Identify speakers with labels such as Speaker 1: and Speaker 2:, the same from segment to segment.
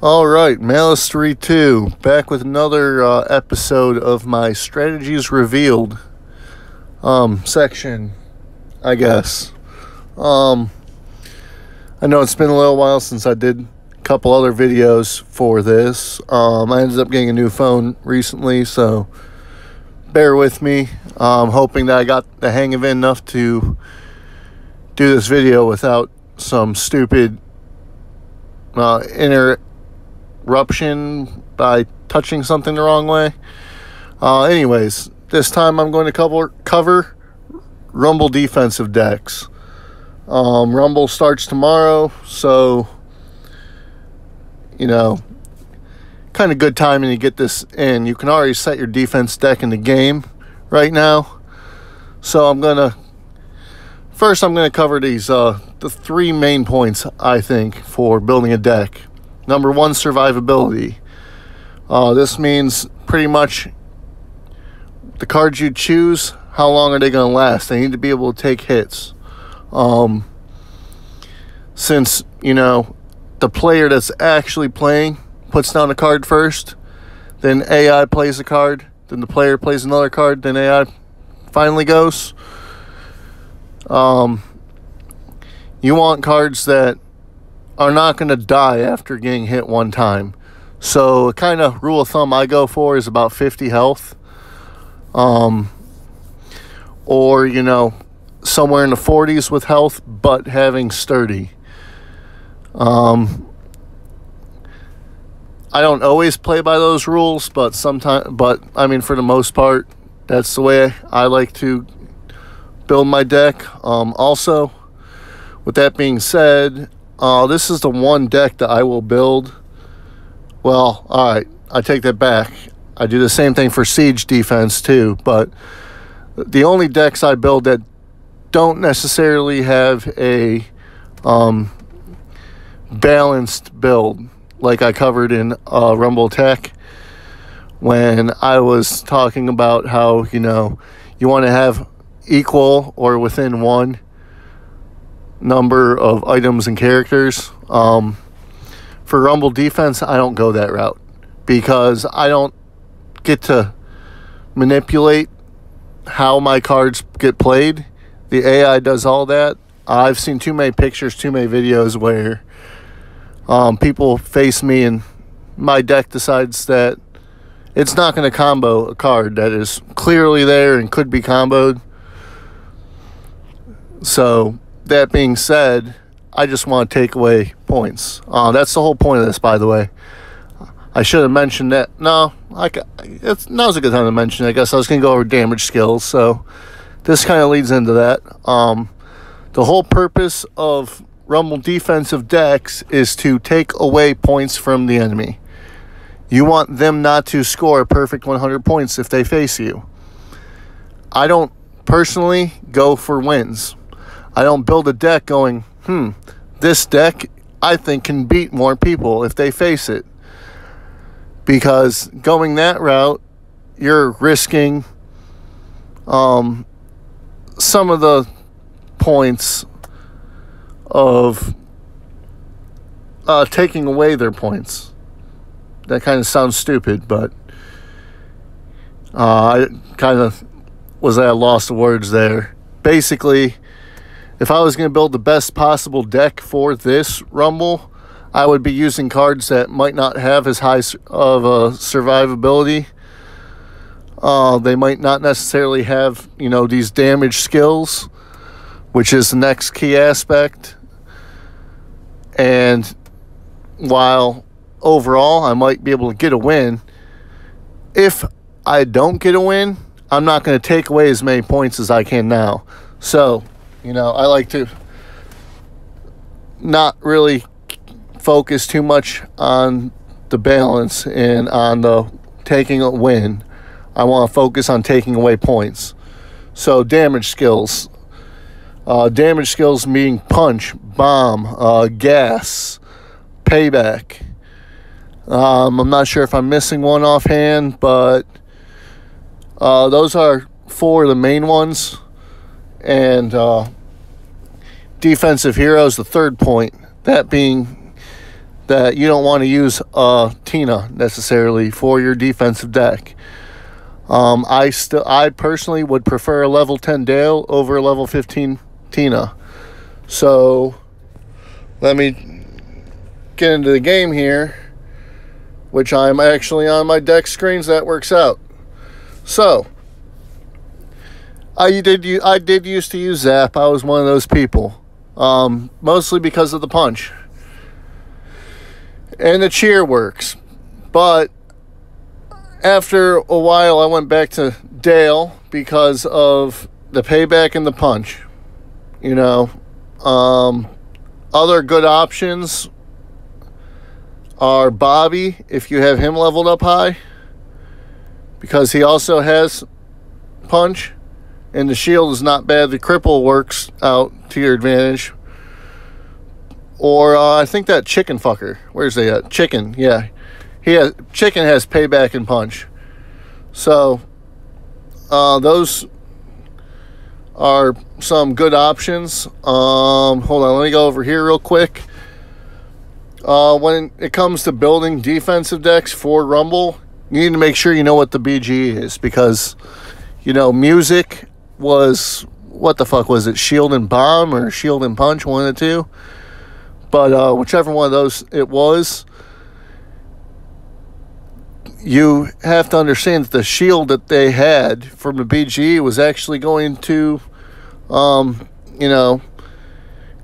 Speaker 1: All right, Malice 3-2, back with another episode of my strategies revealed section, I guess. I know it's been a little while since I did a couple other videos for this. I ended up getting a new phone recently, so bear with me. Hoping that I got the hang of it enough to do this video without some stupid interruption by touching something the wrong way. Anyways, this time I'm going to cover Rumble defensive decks. Rumble starts tomorrow, so kind of good timing to get this in. You can already set your defense deck in the game right now. So I'm gonna cover these the three main points I think for building a deck. Number one, survivability. This means pretty much the cards you choose, how long are they going to last? They need to be able to take hits. Since, the player that's actually playing puts down a card first, then AI plays a card, then the player plays another card, then AI finally goes. You want cards that are not going to die after getting hit one time. So, a kind of rule of thumb I go for is about 50 health. Or, somewhere in the 40s with health, but having sturdy. I don't always play by those rules, but for the most part, that's the way I like to build my deck. Also, with that being said, this is the one deck that I will build. Well, alright, I take that back. I do the same thing for Siege defense too, but the only decks I build that don't necessarily have a balanced build, like I covered in Rumble Tech, when I was talking about how, you want to have equal or within one number of items and characters. For Rumble defense, I don't go that route because I don't get to manipulate how my cards get played. The AI does all that. I've seen too many pictures, too many videos where people face me and my deck decides that it's not going to combo a card that is clearly there and could be comboed. So, that being said, I just want to take away points. That's the whole point of this, by the way. I should have mentioned that. Now's a good time to mention it. I guess I was going to go over damage skills, so this kind of leads into that. The whole purpose of Rumble defensive decks is to take away points from the enemy. You want them not to score a perfect 100 points if they face you. I don't personally go for wins. I don't build a deck going, this deck I think can beat more people if they face it. Because going that route, you're risking some of the points of taking away their points. That kind of sounds stupid, but I kind of was at a loss of words there. Basically, if I was going to build the best possible deck for this Rumble, I would be using cards that might not have as high of a survivability. They might not necessarily have, these damage skills, which is the next key aspect. And while overall I might be able to get a win, if I don't get a win, I'm not going to take away as many points as I can now. So, I like to not really focus too much on the balance and on the taking a win. I want to focus on taking away points. So, damage skills. Damage skills meaning punch, bomb, gas, payback. I'm not sure if I'm missing one offhand, but those are four of the main ones. And defensive heroes, the third point, that being that you don't want to use Tina necessarily for your defensive deck. I personally would prefer a level 10 Dale over a level 15 Tina. So let me get into the game here, which I'm actually on my deck screens. That works out. So I did used to use Zap. I was one of those people, mostly because of the punch. And the cheer works. But after a while, I went back to Dale because of the payback and the punch. You know, other good options are Bobby, if you have him leveled up high, because he also has punch, and the shield is not bad. The cripple works out to your advantage. Or I think that chicken fucker. Where's they at? Chicken, yeah. Chicken has payback and punch. So those are some good options. Hold on, let me go over here real quick. When it comes to building defensive decks for Rumble, you need to make sure you know what the BG is, because, you know, music was, what the fuck was it? Shield and Bomb or Shield and Punch, one of the two. But whichever one of those it was, you have to understand that the shield that they had from the BG was actually going to, you know,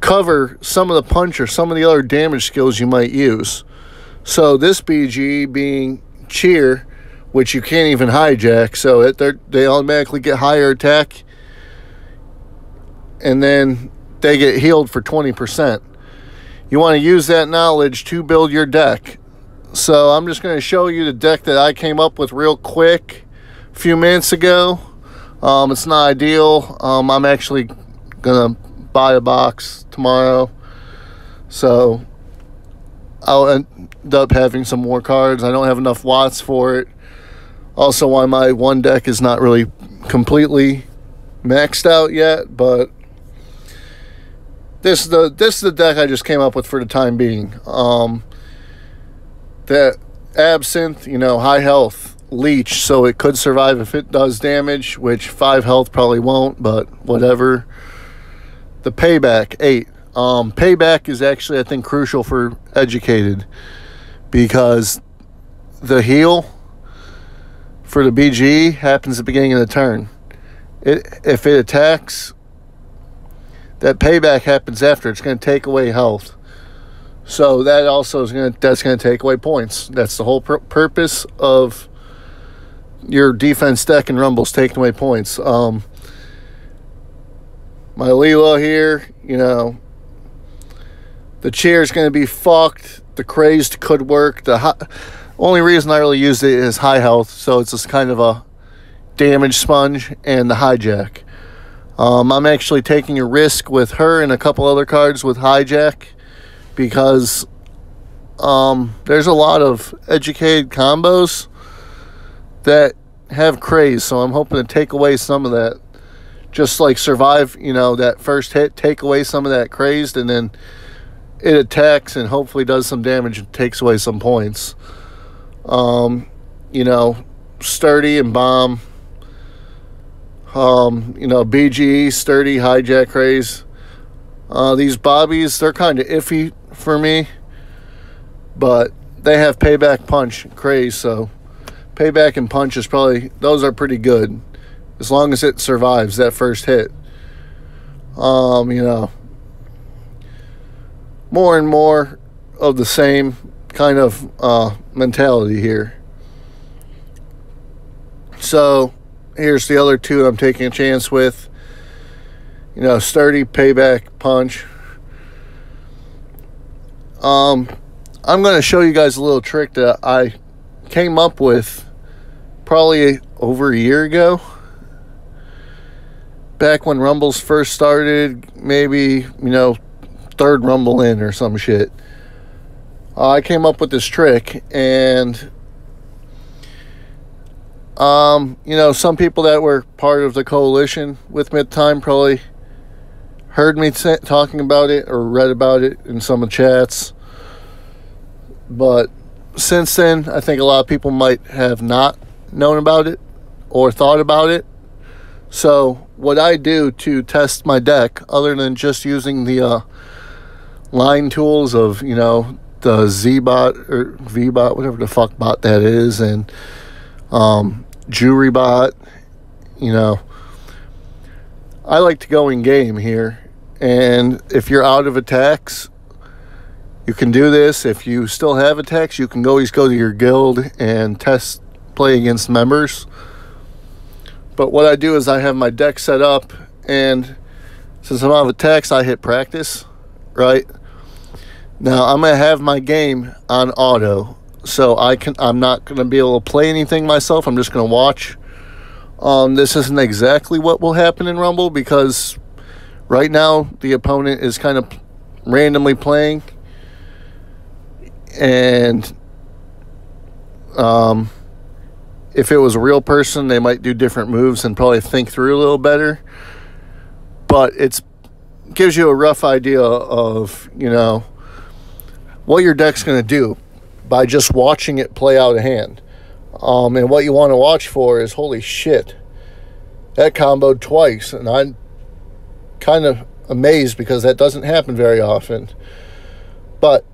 Speaker 1: cover some of the punch or some of the other damage skills you might use. So this BG being cheer, which you can't even hijack, so they automatically get higher attack, and then they get healed for 20%. You want to use that knowledge to build your deck. So I'm just going to show you the deck that I came up with real quick a few minutes ago. It's not ideal. I'm actually going to buy a box tomorrow. So I'll end up having some more cards. I don't have enough watts for it. Also, why my one deck is not really completely maxed out yet, but this is the deck I just came up with for the time being. That Absinthe, you know, high health, leech, so it could survive if it does damage, which 5 health probably won't, but whatever. The payback, 8. Payback is actually, I think, crucial for Educated, because the heal for the BG happens at the beginning of the turn. If it attacks, that payback happens after. It's going to take away health. So that also is that's going to take away points. That's the whole purpose of your defense deck in Rumbles, taking away points. My Leela here, you know, the chair is going to be fucked. The crazed could work. The only reason I really used it is high health, so it's just kind of a damage sponge, and the hijack. I'm actually taking a risk with her and a couple other cards with hijack, because there's a lot of Educated combos that have craze, so I'm hoping to take away some of that. Just like survive, you know, that first hit, take away some of that crazed, and then it attacks and hopefully does some damage and takes away some points. You know, Sturdy and Bomb. You know, BG, Sturdy, hijack, craze. These Bobbies, they're kind of iffy for me, but they have payback, punch, craze, so payback and punch is probably, those are pretty good as long as it survives that first hit. You know, more and more of the same kind of mentality here. So here's the other two I'm taking a chance with. You know, Sturdy, payback, punch. I'm going to show you guys a little trick that I came up with probably over a year ago. Back when Rumbles first started, maybe, you know, third Rumble in or some shit. I came up with this trick, and you know, some people that were part of the coalition with me at the time probably heard me talking about it or read about it in some of the chats. But since then, I think a lot of people might have not known about it or thought about it. So what I do to test my deck, other than just using the line tools of, you know, the Z-bot or V-bot, whatever the fuck bot that is, and Jury bot, you know, I like to go in game here. And if you're out of attacks, you can do this. If you still have attacks, you can always go to your guild and play against members. But what I do is I have my deck set up, and since I'm out of attacks, I hit practice, right? Now I'm gonna have my game on auto, so I'm not gonna be able to play anything myself. I'm just gonna watch. This isn't exactly what will happen in Rumble, because right now the opponent is kind of randomly playing, and if it was a real person, they might do different moves and probably think through a little better. But it gives you a rough idea of, you know, what your deck's going to do by just watching it play out a hand. And what you want to watch for is, holy shit, that comboed twice. And I'm kind of amazed because that doesn't happen very often. But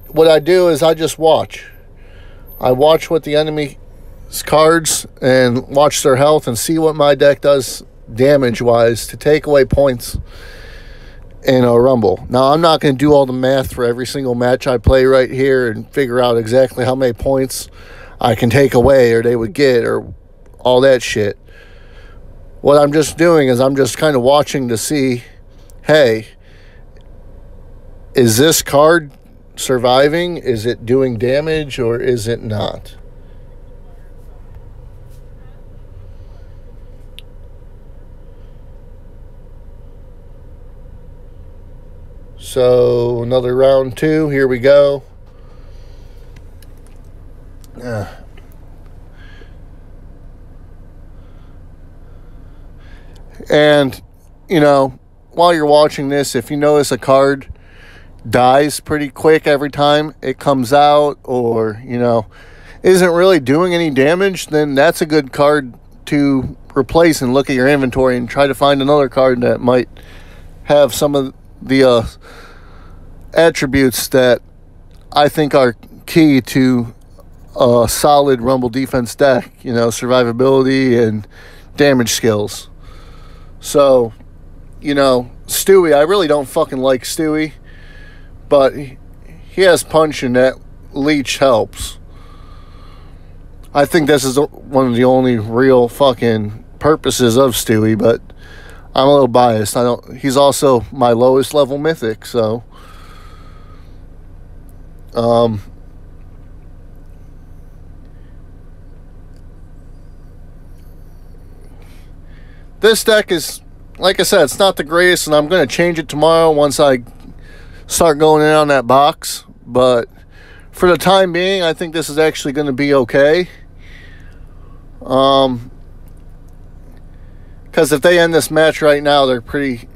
Speaker 1: what I do is I just watch. I watch what the enemy's cards and watch their health and see what my deck does damage-wise to take away points in a Rumble. Now, I'm not going to do all the math for every single match I play right here and figure out exactly how many points I can take away or they would get or all that shit. What I'm just doing is I'm just kind of watching to see, hey, is this card surviving? Is it doing damage or is it not? So another round 2, here we go. And, you know, while you're watching this, if you notice a card dies pretty quick every time it comes out, or, you know, isn't really doing any damage, then that's a good card to replace and look at your inventory and try to find another card that might have some of the attributes that I think are key to a solid Rumble defense deck, you know, survivability and damage skills. So, you know, Stewie, I really don't fucking like Stewie, but he has punch and that leech helps. I think this is one of the only real fucking purposes of Stewie, but I'm a little biased. He's also my lowest level mythic, so this deck is, like I said, it's not the greatest, and I'm going to change it tomorrow once I start going in on that box. But for the time being, I think this is actually going to be okay. Because if they end this match right now, they're pretty...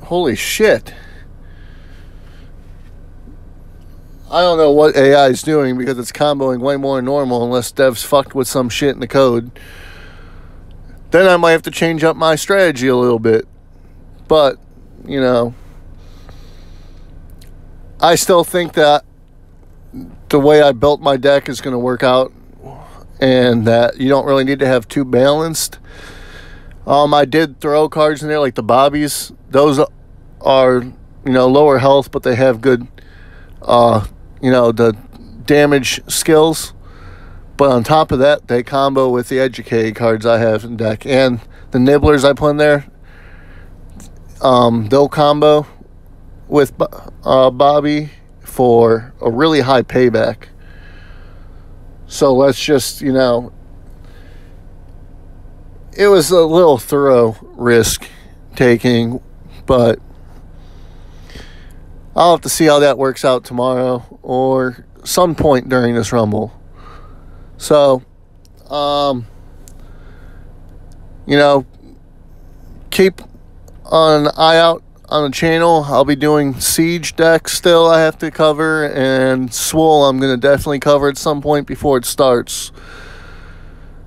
Speaker 1: Holy shit. I don't know what AI is doing because it's comboing way more than normal unless devs fucked with some shit in the code. Then I might have to change up my strategy a little bit. But, you know, I still think that the way I built my deck is going to work out, and that you don't really need to have too balanced. I did throw cards in there like the Bobbies. Those are, you know, lower health, but they have good, you know, the damage skills. But on top of that, they combo with the educated cards I have in deck. And the Nibblers I put in there, they'll combo with Bobby for a really high payback. So let's just, you know, it was a little thorough risk taking, but I'll have to see how that works out tomorrow or some point during this Rumble. So, you know, keep an eye out on the channel. I'll be doing Siege deck still I have to cover, and Swole I'm going to definitely cover at some point before it starts.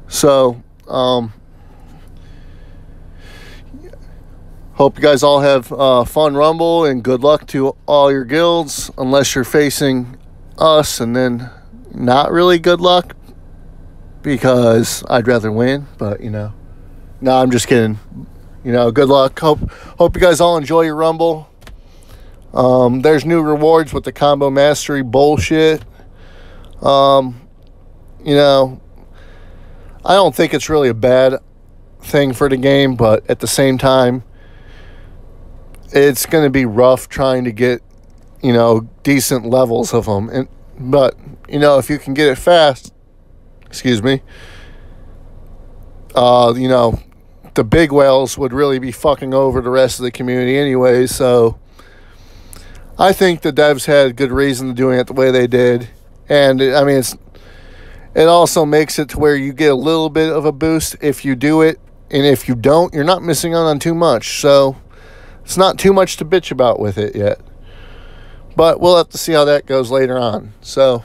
Speaker 1: So, hope you guys all have fun Rumble, and good luck to all your guilds, unless you're facing us, and then not really good luck, because I'd rather win, but you know. No, I'm just kidding. You know, good luck. Hope you guys all enjoy your Rumble. There's new rewards with the combo mastery bullshit. You know, I don't think it's really a bad thing for the game, but at the same time, it's going to be rough trying to get, you know, decent levels of them. But, you know, if you can get it fast, excuse me, you know, the big whales would really be fucking over the rest of the community anyway. So I think the devs had good reason to doing it the way they did. And I mean, it also makes it to where you get a little bit of a boost if you do it, and if you don't, you're not missing out on too much. So it's not too much to bitch about with it yet, but we'll have to see how that goes later on. So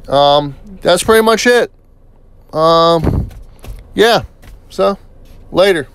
Speaker 1: that's pretty much it. Yeah, so later.